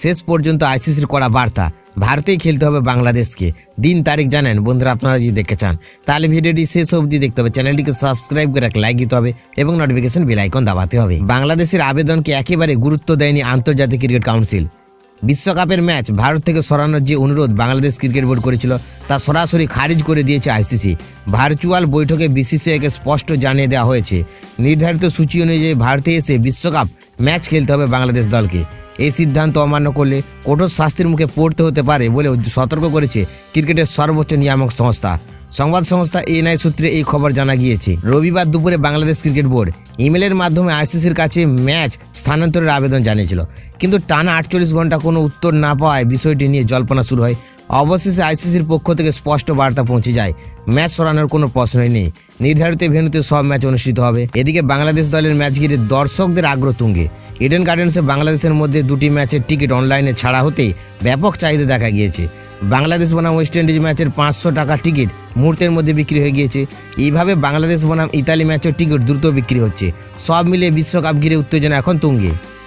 শেষ পর্যন্ত আইসিসির করা বার্তা, ভারতেই খেলতে হবে বাংলাদেশকে। দিন তারিখ জানেন বন্ধুরা, আপনারা যদি দেখতে চান তাহলে ভিডিওটি শেষ অবধি দেখতে হবে। চ্যানেলটিকে সাবস্ক্রাইব করে এক লাইক দিতে হবে এবং নোটিফিকেশন বেল আইকন দাবাতে হবে। বাংলাদেশের আবেদনকে একেবারে গুরুত্ব দেয়নি আন্তর্জাতিক ক্রিকেট কাউন্সিল। বিশ্বকাপের ম্যাচ ভারত থেকে সরানোর যে অনুরোধ বাংলাদেশ ক্রিকেট বোর্ড করেছিল তা সরাসরি খারিজ করে দিয়েছে আইসিসি। ভার্চুয়াল বৈঠকে বিসিসিআইকে স্পষ্ট জানিয়ে দেওয়া হয়েছে, নির্ধারিত সূচি অনুযায়ী ভারতে এসে বিশ্বকাপ ম্যাচ খেলতে হবে বাংলাদেশ দলকে। এই সিদ্ধান্ত অমান্য করলে কঠোর শাস্তির মুখে পড়তে হতে পারে বলে সতর্ক করেছে ক্রিকেটের সর্বোচ্চ নিয়ামক সংস্থা। সংবাদ সংস্থা এএনআই সূত্রে এই খবর জানা গিয়েছে। রবিবার দুপুরে বাংলাদেশ ক্রিকেট বোর্ড ইমেলের মাধ্যমে আইসিসির কাছে ম্যাচ স্থানান্তরের আবেদন জানিয়েছিল, কিন্তু টানা 48 ঘন্টা কোনো উত্তর না পাওয়ায় বিষয়টি নিয়ে জল্পনা শুরু হয়। অবশেষে আইসিসির পক্ষ থেকে স্পষ্ট বার্তা পৌঁছে যায়, ম্যাচ সরানোর কোনো প্রশ্নই নেই, নির্ধারিত ভেন্যুতে সব ম্যাচ অনুষ্ঠিত হবে। এদিকে বাংলাদেশ দলের ম্যাচ ঘিরে দর্শকদের আগ্রহ তুঙ্গে। ইডেন গার্ডেন্সে বাংলাদেশের মধ্যে দুটি ম্যাচের টিকিট অনলাইনে ছাড়া হতেই ব্যাপক চাহিদা দেখা গিয়েছে। বাংলাদেশ বনাম ওয়েস্ট ইন্ডিজ ম্যাচের 500 টাকার টিকিট মুহূর্তের মধ্যে বিক্রি হয়ে গিয়েছে। এইভাবে বাংলাদেশ বনাম ইতালি ম্যাচের টিকিট দ্রুত বিক্রি হচ্ছে। সব মিলিয়ে বিশ্বকাপ ঘিরে উত্তেজনা এখন তুঙ্গে।